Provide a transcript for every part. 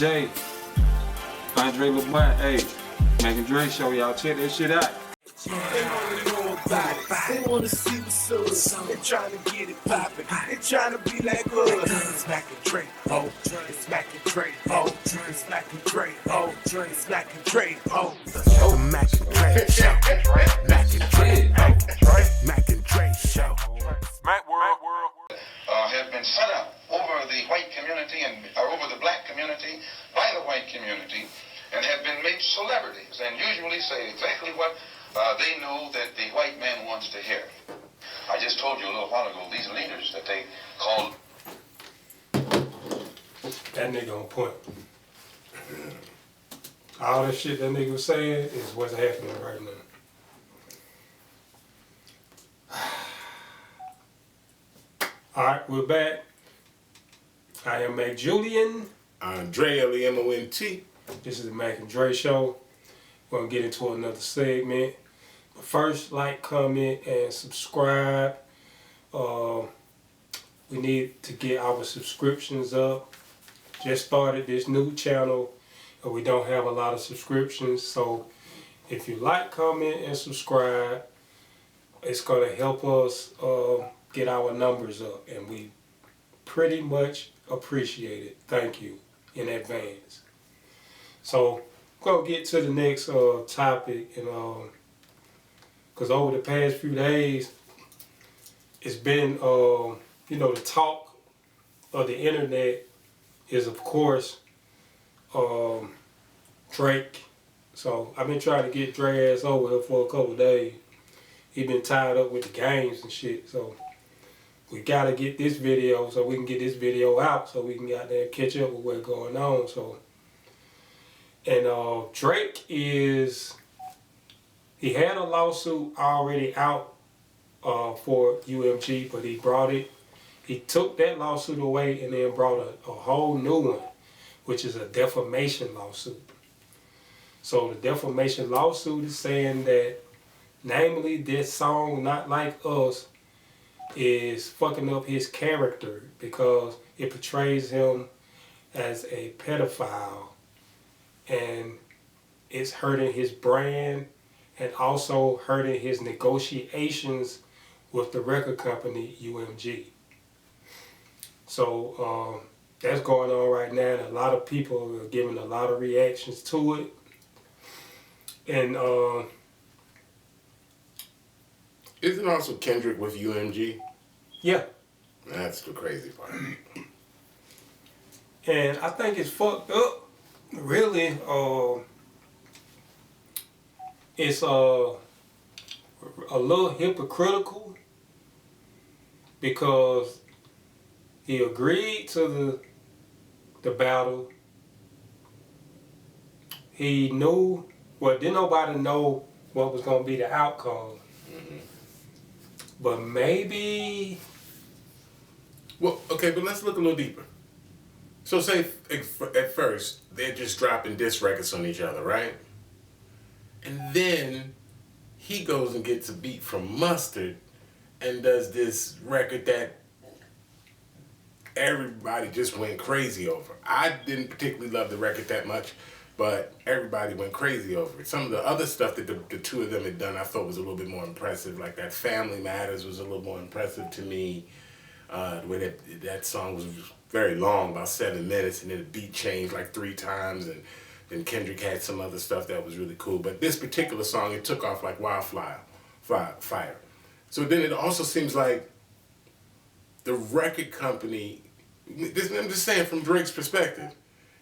Jay, Andre LeBlanc, hey, MAC&DRE show, y'all check that shit out. They wanna know about it. They wanna see what's up. They trying to get it poppin'. They trying to be like us. It's MAC&DRE, oh. It's MAC&DRE, oh. It's MAC&DRE, oh. It's MAC&DRE, oh. The MAC&DRE show. MAC&DRE, oh. MAC&DRE show. Mac World. Have been set up over the white community or over the black community by the white community, and have been made celebrities, and usually say exactly what they know that the white man wants to hear. I just told you a little while ago, these leaders that they called... That nigga on point. All that shit that nigga was saying is what's happening right now. Alright, we're back. I am McJulian. Andre L-E-M-O-N-T. This is the MAC&DRE show. We're going to get into another segment. But first, like, comment, and subscribe. We need to get our subscriptions up. Just started this new channel, and we don't have a lot of subscriptions. So if you like, comment, and subscribe, it's going to help us get our numbers up. And we pretty much appreciate it. Thank you in advance. So we're going to get to the next topic, and because over the past few days, it's been, you know, the talk of the internet is, of course, Drake. So I've been trying to get Dre ass over here for a couple of days. He been tied up with the games and shit, so we gotta get this video so we can get this video out so we can get out there and catch up with what's going on. So, and Drake he had a lawsuit already out for UMG, but he took that lawsuit away and then brought a whole new one, which is a defamation lawsuit. So the defamation lawsuit is saying that, namely, this song, Not Like Us, is fucking up his character because it portrays him as a pedophile, and it's hurting his brand and also hurting his negotiations with the record company UMG. So that's going on right now, and a lot of people are giving a lot of reactions to it. And Isn't also Kendrick with UMG? yeah. That's the crazy part. And I think it's fucked up. Really, it's a little hypocritical because he agreed to the battle. He knew, well, didn't nobody know what was going to be the outcome. But maybe... Well, okay, but let's look a little deeper. So say at first, they're just dropping diss records on each other, right? And then he goes and gets a beat from Mustard and does this record that everybody just went crazy over. I didn't particularly love the record that much, but everybody went crazy over it. Some of the other stuff that the two of them had done I thought was a little bit more impressive, like that Family Matters was a little more impressive to me. The way that song was very long, about 7 minutes, and then the beat changed like 3 times, and then Kendrick had some other stuff that was really cool. But this particular song, it took off like wildfire. So then it also seems like the record company, I'm just saying from Drake's perspective,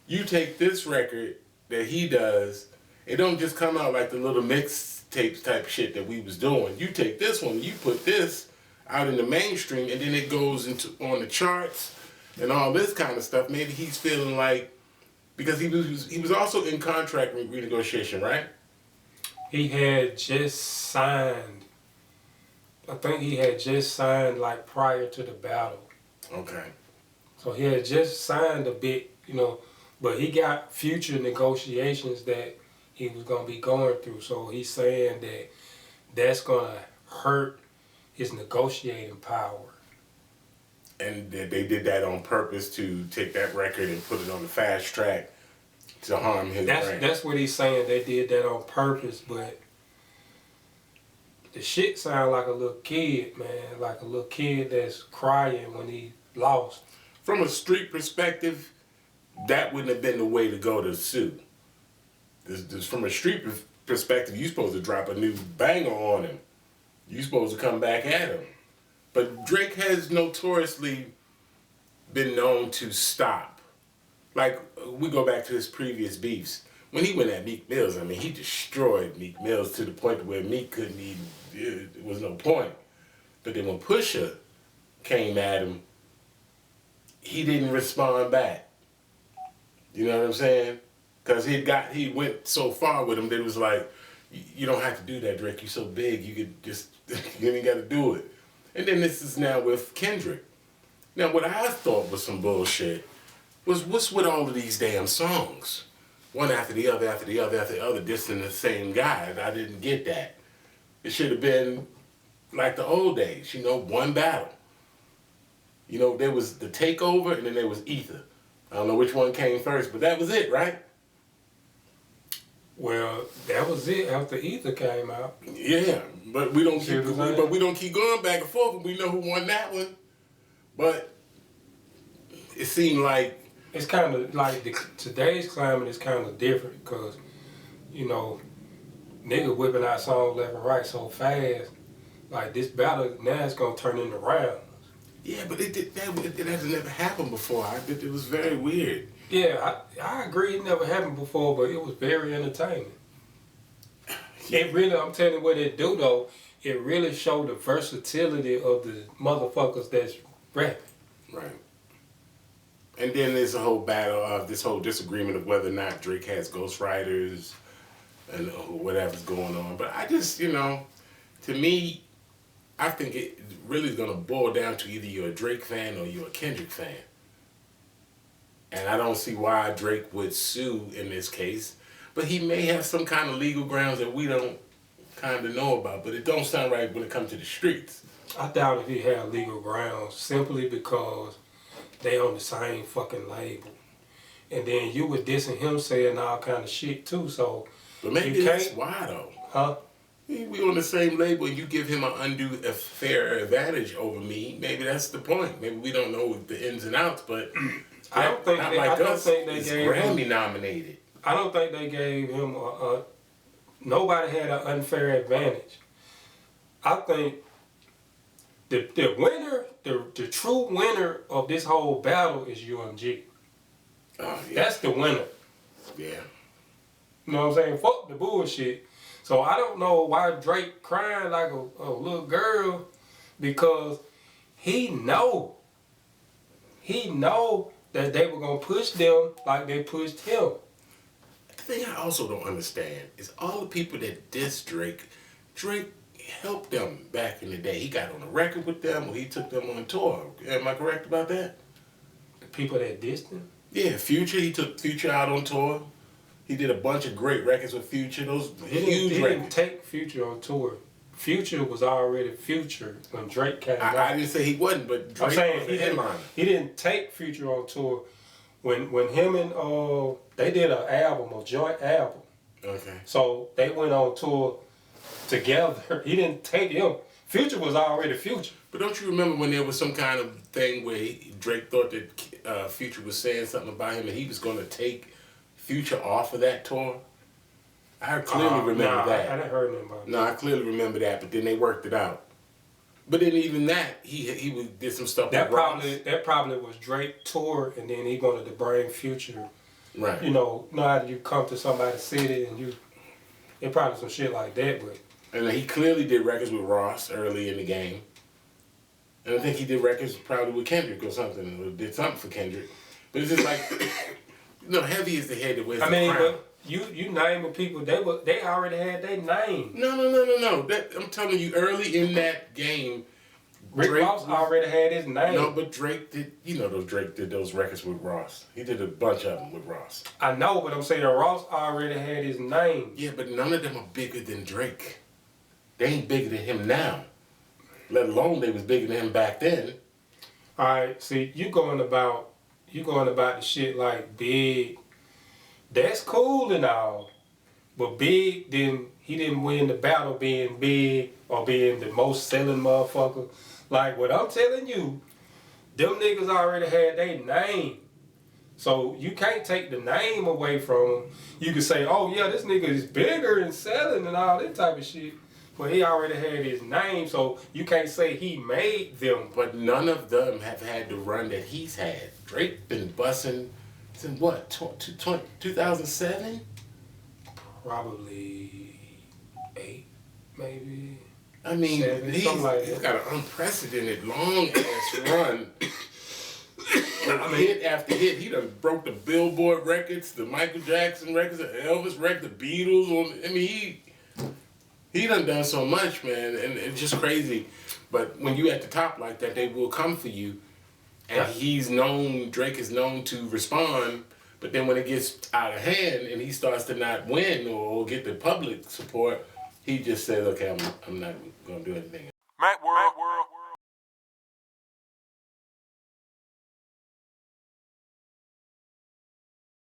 you take this record that he does, it don't just come out like the little mixtapes type shit that we was doing. You take this one, you put this out in the mainstream, and then it goes on the charts and all this kind of stuff. Maybe he's feeling like, because he was also in contract renegotiation, right? He had just signed. I think he had just signed like prior to the battle. Okay. So he had just signed a bit, you know, but he got future negotiations that he was going to be going through. So he's saying that that's going to hurt his negotiating power. And they did that on purpose to take that record and put it on the fast track to harm his brand. That's what he's saying. They did that on purpose, but the shit sound like a little kid, man. Like a little kid that's crying when he lost. From a street perspective, that wouldn't have been the way to go to sue. From a street perspective, you're supposed to drop a new banger on him. You're supposed to come back at him. But Drake has notoriously been known to stop. Like, we go back to his previous beefs. When he went at Meek Mills, I mean, he destroyed Meek Mills to the point where Meek couldn't even, it was no point. But then when Pusha came at him, he didn't respond back. You know what I'm saying? Because he went so far with him that it was like, you don't have to do that, Drake. You're so big, you could just, you ain't got to do it. And then this is now with Kendrick. Now, what I thought was some bullshit was, what's with all of these damn songs? One after the other, after the other, after the other, dissing the same guy. I didn't get that. It should have been like the old days, you know, one battle. You know, there was the Takeover and then there was Ether. I don't know which one came first, but that was it, right? Well, that was it after Ether came out. Yeah, but we don't keep going back and forth, but we know who won that one. But it seemed like it's kind of like today's climate is kind of different because, you know, nigga whipping out songs left and right so fast. Like this battle now it's gonna turn into rounds. Yeah, but it has never happened before. It was very weird. Yeah, I agree. It never happened before, but it was very entertaining. It really, I'm telling you what it do though. It really showed the versatility of the motherfuckers that's rapping. Right. And then there's a whole battle of this whole disagreement of whether or not Drake has ghostwriters and whatever's going on. But I just, you know, to me, I think it really is going to boil down to either you're a Drake fan or you're a Kendrick fan. And I don't see why Drake would sue in this case. But he may have some kind of legal grounds that we don't kind of know about. But it don't sound right when it comes to the streets. I doubt if he had legal grounds simply because they on the same fucking label. And then you were dissing him saying all kind of shit too, so... But maybe that's why though. Huh? We on the same label and you give him an undue fair advantage over me. Maybe that's the point. Maybe we don't know the ins and outs, but I don't think they gave Grammy him, nominated. I don't think they gave him nobody had an unfair advantage. I think the winner, the true winner of this whole battle is UMG. Oh, yeah. That's the winner. Yeah. You know what I'm saying? Fuck the bullshit. So I don't know why Drake crying like a little girl, because he know that they were gonna push them like they pushed him. The thing I also don't understand is all the people that diss Drake helped them back in the day. He got on a record with them or he took them on tour. Am I correct about that? The people that dissed him? Yeah, Future, he took Future out on tour. He did a bunch of great records with Future. Those huge records. He didn't take Future on tour. Future was already Future when Drake came out. I didn't say he wasn't, but Drake was the headliner. He didn't take Future on tour. When him and they did an album, a joint album. Okay. So they went on tour together. He didn't take him. Future was already Future. But don't you remember when there was some kind of thing where Drake thought that Future was saying something about him and he was going to take Future off of that tour? I clearly remember that. I didn't heard nothing about that. No, I clearly remember that, but then they worked it out. But then even that, he did some stuff that with Ross. That probably was Drake tour, and then he wanted to bring Future. Right. You know how you come to somebody's city and it probably some shit like that, but. And he clearly did records with Ross early in the game. And I think he did records probably with Kendrick or something, or did something for Kendrick. But it's just like, heavy is the head that wears the crown. But you naming people, they already had their name. No. I'm telling you, early in that game, Rick Ross already had his name. No, but Drake did. Drake did those records with Ross. He did a bunch of them with Ross. I know, but I'm saying Ross already had his name. Yeah, but none of them are bigger than Drake. They ain't bigger than him now. Let alone they was bigger than him back then. All right, see, you going about the shit like big. That's cool and all. But Big, he didn't win the battle being big or being the most selling motherfucker. Like what I'm telling you, them niggas already had their name. So you can't take the name away from him. You can say, oh yeah, this nigga is bigger and selling and all that type of shit. But he already had his name, so you can't say he made them. But none of them have had the run that he's had. Drake been busting since what, 2007? Probably 8, maybe. I mean, 7, he's something like he's that. got an unprecedented long-ass run. Hit after hit, he done broke the Billboard records, the Michael Jackson records, the Elvis records, the Beatles. I mean, he done so much, man, and it's just crazy. But when you at the top like that, they will come for you. And Drake is known to respond. But then when it gets out of hand and he starts to not win or get the public support, he just says, okay, I'm not gonna do anything. MAC&DRE.